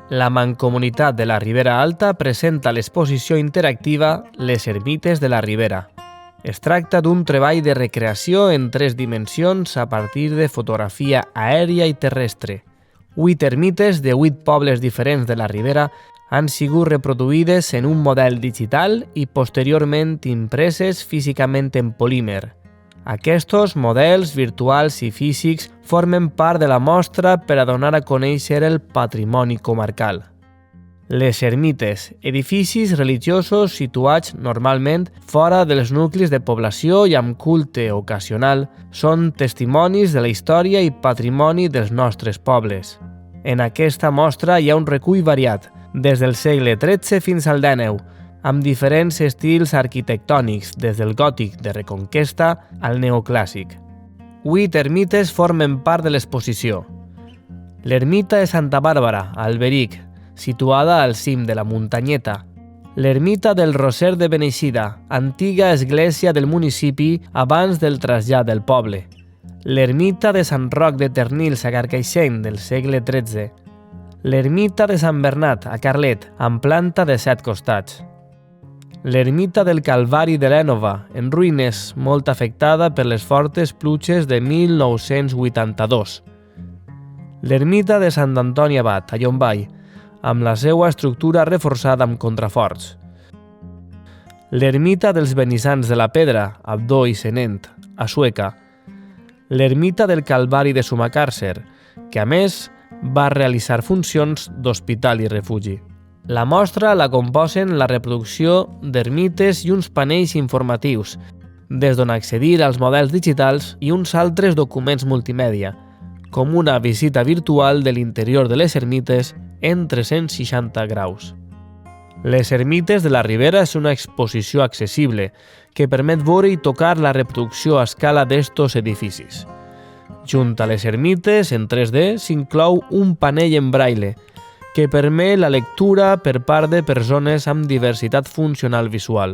La Mancomunitat de la Ribera Alta presenta l'exposició interactiva Les Ermites de la Ribera. Es tracta d'un treball de recreació en 3 dimensions a partir de fotografia aèria i terrestre. 8 ermites de 8 pobles diferents de la Ribera han sigut reproduïdes en un model digital i posteriorment impreses físicament en polímer. Aquests models virtuals i físics formen part de la mostra per a donar a conèixer el patrimoni comarcal. Les ermites, edificis religiosos situats normalment fora dels nuclis de població i amb culte ocasional, són testimonis de la història i patrimoni dels nostres pobles. En aquesta mostra hi ha un recull variat, des del segle XIII fins al XIX, amb diferents estils arquitectònics, des del gòtic de Reconquesta al neoclàssic. 8 ermites formen part de l'exposició. L'ermita de Santa Bàrbara, a Alberic, situada al cim de la muntanyeta. L'ermita del Roser de Beneixida, antiga església del municipi abans del trasllat del poble. L'ermita de Sant Roc de Ternils a Carcaixent del segle XIII. L'ermita de Sant Bernat a Carlet, amb planta de 7 costats. L'ermita del Calvari de l'Énova, en ruïnes, molt afectada per les fortes pluges de 1982. L'ermita de Sant Antoni Abat, a Llombai, amb la seva estructura reforçada amb contraforts. L'ermita dels Benissans de la Pedra, Abdó i Senent, a Sueca. L'ermita del Calvari de Sumacàrcer, que a més va realitzar funcions d'hospital i refugi. La mostra la composen la reproducció d'ermites i uns panells informatius, des d'on accedir als models digitals i uns altres documents multimèdia, com una visita virtual de l'interior de les ermites en 360 graus. Les Ermites de la Ribera és una exposició accessible que permet veure i tocar la reproducció a escala d'estos edificis. Junt a les ermites, en 3D, s'inclou un panell en braille que permet la lectura per part de persones amb diversitat funcional visual.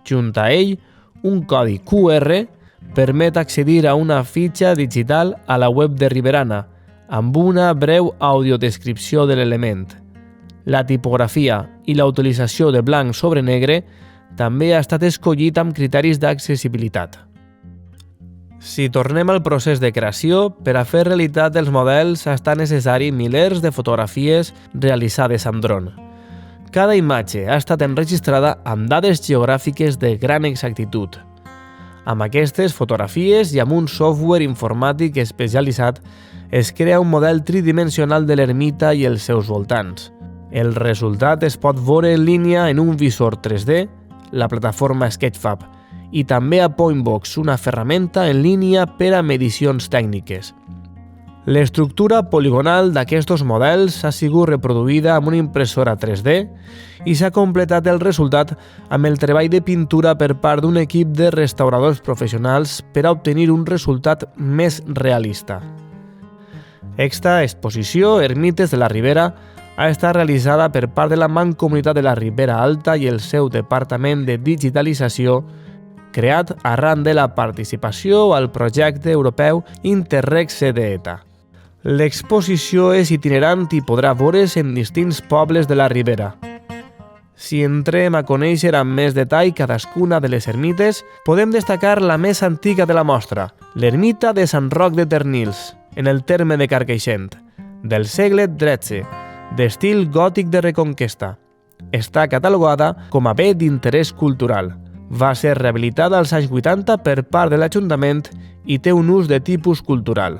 Junt a ell, un codi QR permet accedir a una fitxa digital a la web de Riberana, amb una breu audiodescripció de l'element. La tipografia i la utilització de blanc sobre negre també ha estat escollit amb criteris d'accessibilitat. Si tornem al procés de creació, per a fer realitat els models ha estat necessari milers de fotografies realitzades amb dron. Cada imatge ha estat enregistrada amb dades geogràfiques de gran exactitud. Amb aquestes fotografies i amb un software informàtic especialitzat es crea un model tridimensional de l'ermita i els seus voltants. El resultat es pot veure en línia en un visor 3D, la plataforma Sketchfab, i també a Pointbox, una ferramenta en línia per a medicions tècniques. L'estructura poligonal d'aquests models ha sigut reproduïda amb una impressora 3D i s'ha completat el resultat amb el treball de pintura per part d'un equip de restauradors professionals per a obtenir un resultat més realista. Esta exposició, Ermites de la Ribera, ha estat realitzada per part de la Mancomunitat de la Ribera Alta i el seu Departament de Digitalització, creat arran de la participació al projecte europeu Interreg CDETA. L'exposició és itinerant i podrà veure's en distints pobles de la Ribera. Si entrem a conèixer amb més detall cadascuna de les ermites, podem destacar la més antiga de la mostra, l'ermita de Sant Roc de Ternils, en el terme de Carcaixent, del segle XIII, d'estil gòtic de Reconquesta. Està catalogada com a bé d'interès cultural. Va ser rehabilitada als anys 80 per part de l'Ajuntament i té un ús de tipus cultural.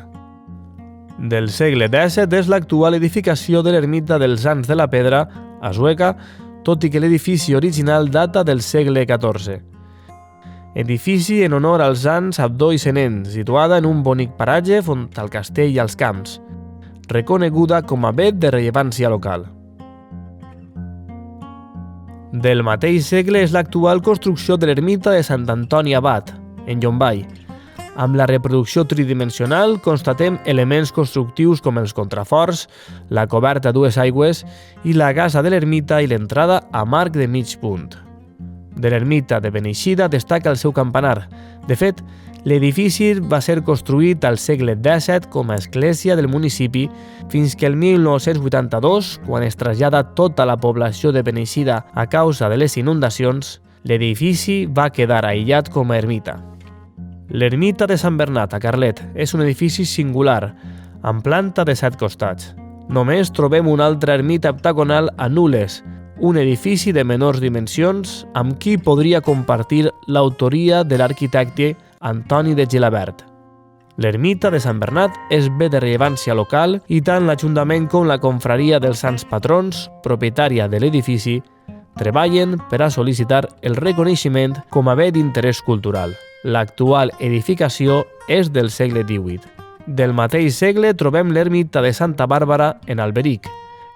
Del segle XVII és l'actual edificació de l'ermita dels Sants de la Pedra, a Sueca, tot i que l'edifici original data del segle XIV. Edifici en honor als sants Abdó i Senent, situada en un bonic paratge front al castell i als camps, reconeguda com a bé de rellevància local. Del mateix segle és l'actual construcció de l'ermita de Sant Antoni Abat, en Llombai. Amb la reproducció tridimensional constatem elements constructius com els contraforts, la coberta a 2 aigües i la casa de l'ermita i l'entrada amb arc de mig punt. De l'ermita de Beneixida destaca el seu campanar. De fet, L'edifici va ser construït al segle XVII com a església del municipi fins que el 1982, quan es trasllada tota la població de Beneixida a causa de les inundacions, l'edifici va quedar aïllat com a ermita. L'ermita de Sant Bernat a Carlet és un edifici singular, amb planta de 7 costats. Només trobem una altra ermita heptagonal a Nules, un edifici de menors dimensions amb qui podria compartir l'autoria de l'arquitecte Antoni de Gilabert. L'ermita de Sant Bernat és bé de rellevància local i tant l'Ajuntament com la Confraria dels Sants Patrons, propietària de l'edifici, treballen per a sol·licitar el reconeixement com a bé d'interès cultural. L'actual edificació és del segle XVIII. Del mateix segle trobem l'ermita de Santa Bàrbara en Alberic,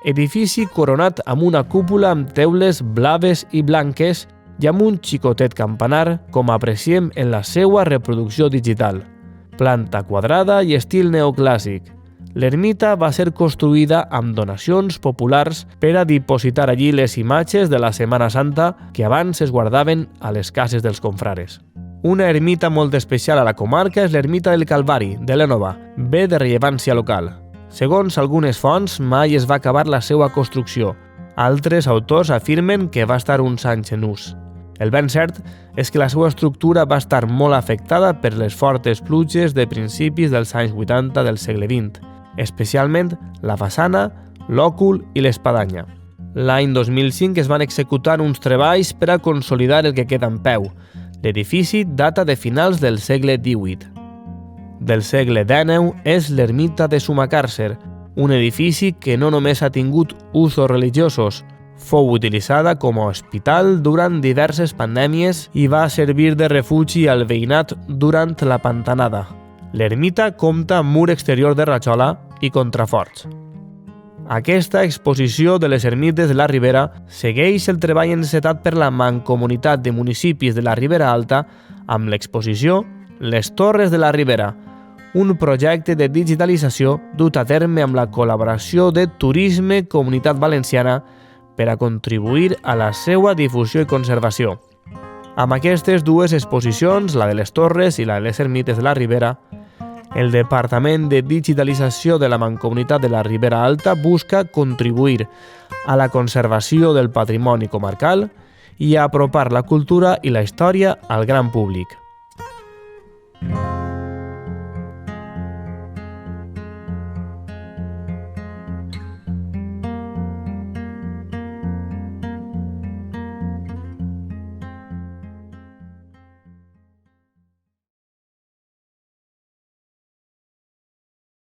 edifici coronat amb una cúpula amb teules blaves i blanques i amb un xicotet campanar, com apreciem en la seva reproducció digital. Planta quadrada i estil neoclàssic. L'ermita va ser construïda amb donacions populars per a dipositar allí les imatges de la Setmana Santa que abans es guardaven a les cases dels confrares. Una ermita molt especial a la comarca és l'ermita del Calvari, de l'Énova, bé de rellevància local. Segons algunes fonts, mai es va acabar la seva construcció. Altres autors afirmen que va estar uns anys en ús. El ben cert és que la seva estructura va estar molt afectada per les fortes pluges de principis dels anys 80 del segle XX, especialment la façana, l'òcul i l'espadanya. L'any 2005 es van executar uns treballs per a consolidar el que queda en peu. L'edifici data de finals del segle XVIII. Del segle XIX és l'ermita de Sumacàrcer, un edifici que no només ha tingut usos religiosos, fou utilitzada com a hospital durant diverses pandèmies i va servir de refugi al veïnat durant la pantanada. L'ermita compta amb mur exterior de rajola i contraforts. Aquesta exposició de les ermites de la Ribera segueix el treball encetat per la Mancomunitat de Municipis de la Ribera Alta amb l'exposició Les Torres de la Ribera, un projecte de digitalització dut a terme amb la col·laboració de Turisme Comunitat Valenciana per a contribuir a la seva difusió i conservació. Amb aquestes dues exposicions, la de les Torres i la de les ermites de la Ribera, el Departament de Digitalització de la Mancomunitat de la Ribera Alta busca contribuir a la conservació del patrimoni comarcal i a apropar la cultura i la història al gran públic.